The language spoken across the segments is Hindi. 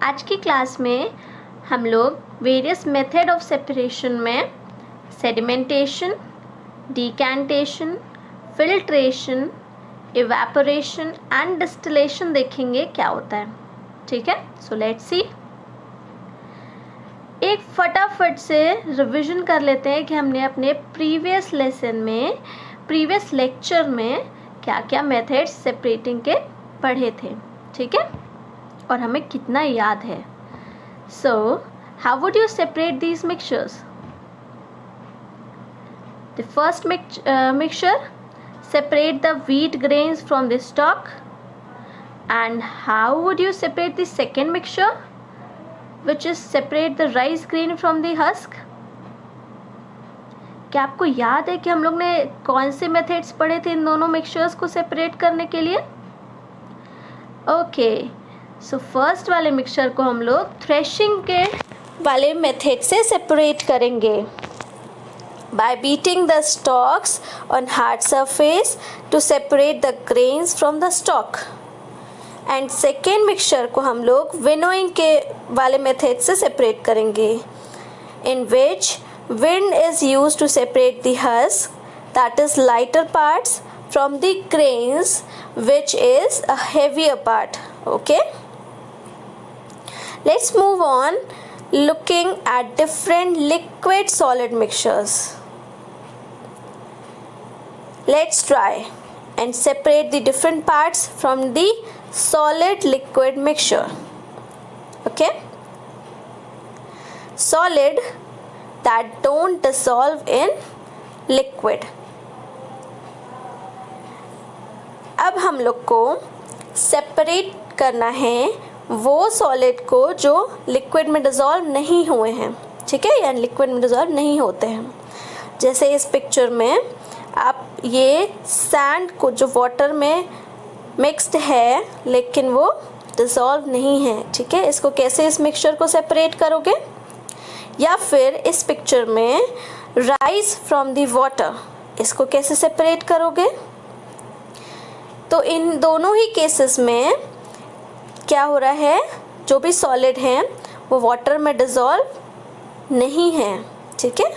आज की क्लास में हम लोग वेरियस मेथड ऑफ सेपरेशन में sedimentation, decantation, filtration, evaporation and distillation देखेंगे क्या होता है। ठीक है, सो लेट्स सी। एक फटाफट से रिवीजन कर लेते हैं कि हमने अपने प्रीवियस लेक्चर में क्या क्या मेथड्स सेपरेटिंग के पढ़े थे। ठीक है, और हमें कितना याद है। So how would you separate these mixtures? The first mixture, separate the wheat grains from the stalk. And how would you separate the second mixture, which is separate the rice grain from the husk? क्या आपको याद है कि हम लोग ने कौन से मेथड्स पढ़े थे इन दोनों मिक्सचर्स को सेपरेट करने के लिए? ओके, सो फर्स्ट वाले मिक्सचर को हम लोग थ्रेशिंग के वाले मेथड से सेपरेट करेंगे by beating the stalks on hard surface to separate the grains from the stalk. And second mixture को हम लोग विनोइंग के वाले मेथड से सेपरेट करेंगे, in which wind is used to separate the husk, that is lighter parts, from the grains, which is a heavier part. Okay, let's move on looking at different liquid solid mixtures. Let's try and separate the different parts from the solid liquid mixture. Okay, solid that don't dissolve in liquid. अब हम लोग को सेपरेट करना है वो सॉलिड को जो लिक्विड में डिज़ोल्व नहीं हुए हैं। ठीक है, या लिक्विड में डिज़ोल्व नहीं होते हैं। जैसे इस पिक्चर में आप ये सैंड को जो वाटर में मिक्स्ड है लेकिन वो डिज़ोल्व नहीं है। ठीक है, इसको कैसे इस मिक्सचर को सेपरेट करोगे? या फिर इस पिक्चर में राइस फ्रॉम द वाटर, इसको कैसे सेपरेट करोगे? तो इन दोनों ही केसेस में क्या हो रहा है, जो भी सॉलिड हैं वो वाटर में डिज़ोल्व नहीं है। ठीक है,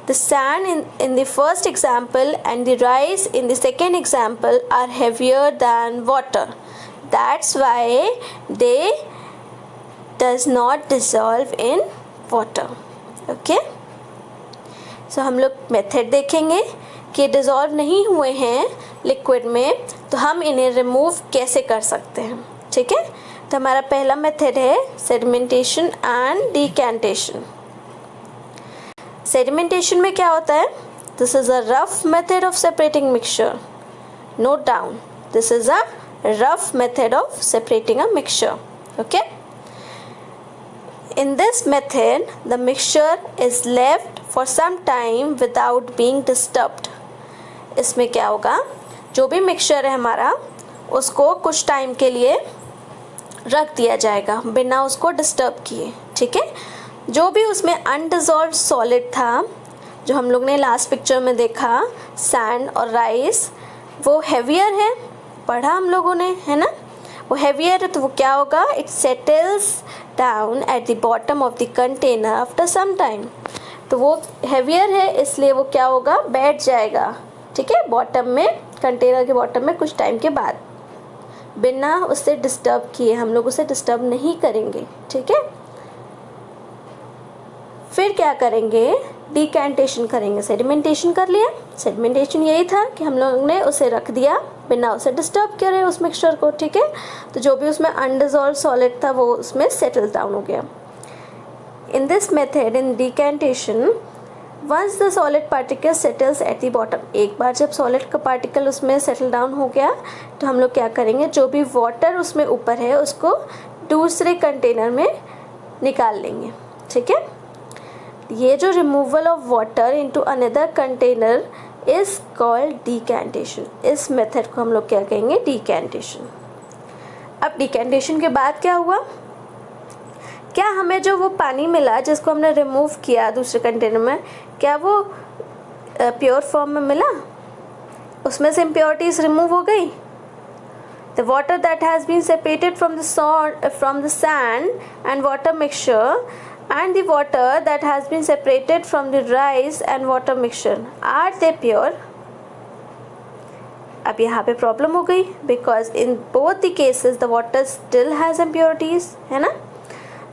the sand in the first example and the rice in the second example are heavier than water. That's why they does not dissolve in water. Okay, so हम लोग मेथड देखेंगे कि डिज़ोल्व नहीं हुए हैं लिक्विड में, तो हम इन्हें रिमूव कैसे कर सकते हैं। ठीक है, तो हमारा पहला मेथड है सेडिमेंटेशन एंड डिकैंटेशन। सेडिमेंटेशन में क्या होता है? This is a rough method of separating mixture. Note down, this is a rough method of separating a mixture. Okay, in this method the mixture is left for some time without being disturbed. इसमें क्या होगा, जो भी मिक्सचर है हमारा उसको कुछ टाइम के लिए रख दिया जाएगा बिना उसको डिस्टर्ब किए। ठीक है, जो भी उसमें अनडिज़ोल्व्ड सॉलिड था, जो हम लोग ने लास्ट पिक्चर में देखा सैंड और राइस, वो हेवियर है, पढ़ा हम लोगों ने, है ना? वो हेवियर है तो वो क्या होगा, it settles down at the bottom of the container after some time. तो वो हेवियर है इसलिए वो क्या होगा, बैठ जाएगा. ठीक है, बॉटम में, कंटेनर के बॉटम में कुछ टाइम के बाद, बिना उससे डिस्टर्ब किए. हम लोग उसे डिस्टर्ब नहीं करेंगे. ठीक है, फिर क्या करेंगे, डिकैंटेशन करेंगे. सेडिमेंटेशन कर लिया. सेडिमेंटेशन यही था कि हम लोग ने उसे रख दिया बिना उसे डिस्टर्ब करे उस मिक्सचर को. ठीक है, तो जो भी उसमें अनडिज़ोल्व्ड सॉलिड था वो उसमें सेटल डाउन हो गया. In this method, in decantation, once the solid particle settles at the bottom, एक बार जब सॉलिड का पार्टिकल उसमें सेटल डाउन हो गया तो हम लोग क्या करेंगे, जो भी वाटर उसमें ऊपर है उसको दूसरे कंटेनर में निकाल लेंगे. ठीक है, ये जो removal of water into another container is called decantation. इस मेथड को हम लोग क्या कहेंगे, डिकैंटेशन. अब डिकैंटेशन के बाद क्या हुआ, क्या हमें जो वो पानी मिला जिसको हमने रिमूव किया दूसरे कंटेनर में, क्या वो प्योर फॉर्म में मिला? उसमें से इम्प्योरिटीज़ रिमूव हो गई? The water that has been separated from the sand and water mixture and the water that has been separated from the rice and water mixture, are they pure? अब यहाँ पे प्रॉब्लम हो गई, because in both the cases the water still has impurities, है ना।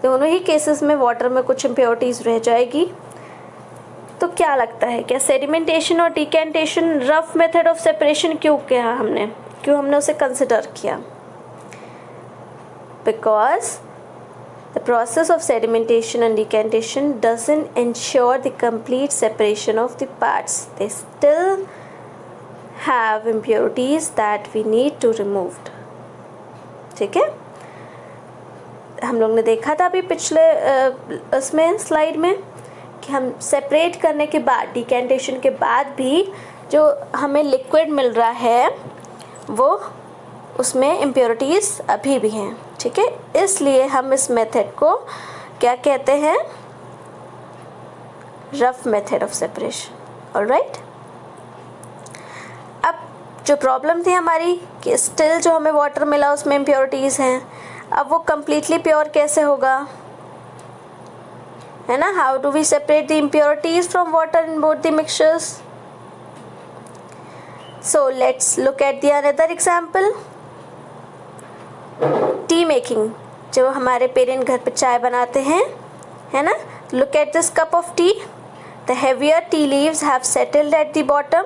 दोनों ही केसेस में वाटर में कुछ इम्प्योरिटीज़ रह जाएगी। तो क्या लगता है, क्या सेडिमेंटेशन और decantation rough method of separation क्यों हमने उसे कंसिडर किया? Because the process of sedimentation and decantation doesn't ensure the complete separation of the parts, they still have impurities that we need to remove. ठीक है, हम लोग ने देखा था अभी पिछले उसमें स्लाइड में कि हम सेपरेट करने के बाद, डिकेंटेशन के बाद भी जो हमें लिक्विड मिल रहा है वो उसमें इम्प्योरिटीज़ अभी भी हैं। ठीक है, इसलिए हम इस मेथड को क्या कहते हैं? Rough method of separation. Alright, अब जो प्रॉब्लम थी हमारी कि स्टिल जो हमें वाटर मिला उसमें इम्प्योरिटीज़ हैं, अब वो कम्प्लीटली प्योर कैसे होगा, है ना? How do we separate the impurities from water in both the mixtures? So let's look at the another example. Tea making, जो हमारे पेरेंट घर पे चाय बनाते हैं, है ना। Look at this cup of tea, the heavier tea leaves have settled at the bottom,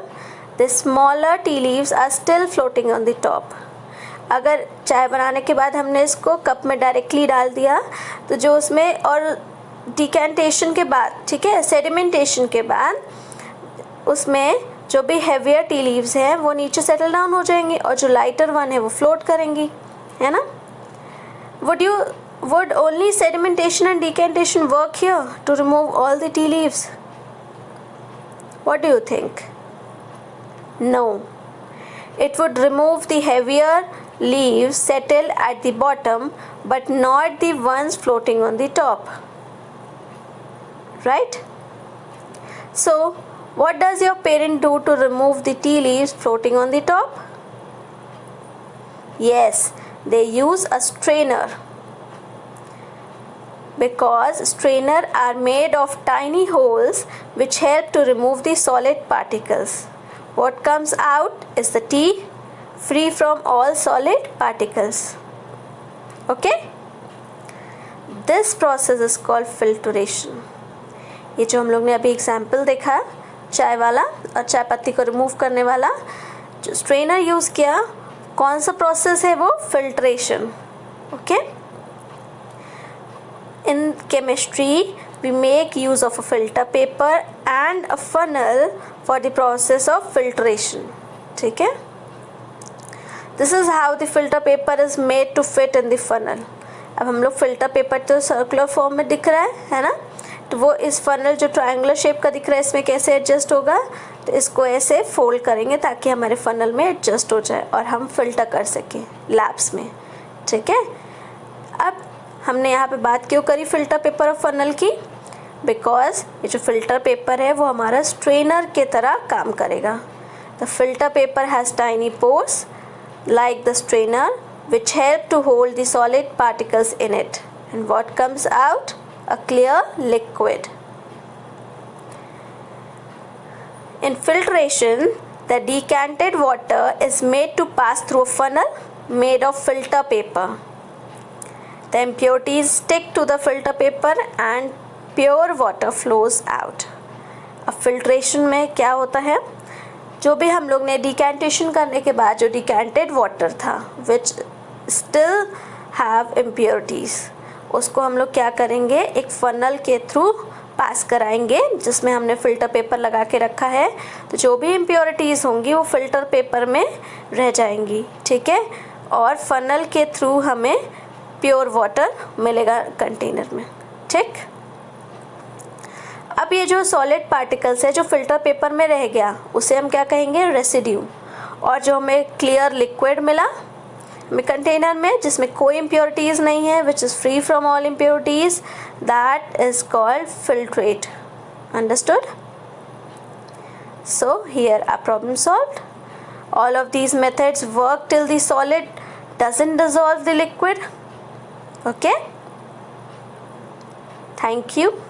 the smaller tea leaves are still floating on the top. अगर चाय बनाने के बाद हमने इसको कप में डायरेक्टली डाल दिया तो जो उसमें, और डिकेंटेशन के बाद, ठीक है, सेडिमेंटेशन के बाद उसमें जो भी हेवियर टी लीव्स हैं वो नीचे सेटल डाउन हो जाएंगी और जो लाइटर वन है वो फ्लोट करेंगी, है ना। would only sedimentation and decantation work here to remove all the tea leaves? What do you think? No, it would remove the heavier leaves settled at the bottom but not the ones floating on the top, right? So what does your parent do to remove the tea leaves floating on the top? Yes, they use a strainer, because strainer are made of tiny holes which help to remove the solid particles. What comes out is the tea free from all solid particles. Okay? This process is called filtration. ये जो हम लोग ने अभी एग्जाम्पल देखा चाय वाला और चाय पत्ती को रिमूव करने वाला, जो स्ट्रेनर यूज़ किया, कौन सा प्रोसेस है वो? Filtration. Okay, in chemistry we make use of a filter paper and a funnel for the process of filtration. ठीक है, this is how the filter paper is made to fit in the funnel. अब हम लोग फिल्टर पेपर तो सर्कुलर फॉर्म में दिख रहा है ना, तो वो इस फनल जो ट्रायंगुलर शेप का दिख रहा है इसमें कैसे एडजस्ट होगा? तो इसको ऐसे फोल्ड करेंगे ताकि हमारे फनल में एडजस्ट हो जाए और हम फिल्टर कर सकें लैब्स में। ठीक है, अब हमने यहाँ पे बात क्यों करी फिल्टर पेपर और फनल की? बिकॉज ये जो फिल्टर पेपर है वो हमारा स्ट्रेनर के तरह काम करेगा। The filter paper has tiny pores like the strainer which help to hold the solid particles in it, and what comes out? A clear liquid. In filtration, the decanted water is made to pass through a funnel made of filter paper. The impurities stick to the filter paper and pure water flows out. अब filtration में क्या होता है? जो भी हम लोग ने डिकेंटेशन करने के बाद जो डिकेंटेड वाटर था विच स्टिल हैव इम्प्योरिटीज़, उसको हम लोग क्या करेंगे? एक फनल के थ्रू पास कराएंगे जिसमें हमने फ़िल्टर पेपर लगा के रखा है। तो जो भी इम्प्योरिटीज़ होंगी वो फ़िल्टर पेपर में रह जाएंगी। ठीक है, और फनल के थ्रू हमें प्योर वाटर मिलेगा कंटेनर में। ठीक, अब ये जो सॉलिड पार्टिकल्स है जो फिल्टर पेपर में रह गया उसे हम क्या कहेंगे? रेसिड्यू। और जो हमें क्लियर लिक्विड मिला हमें कंटेनर में जिसमें कोई इम्प्योरिटीज़ नहीं है, which is free from all impurities, that is called filtrate. Understood? So here are problem solved. All of these methods work till the solid doesn't dissolve the liquid. Okay, thank you.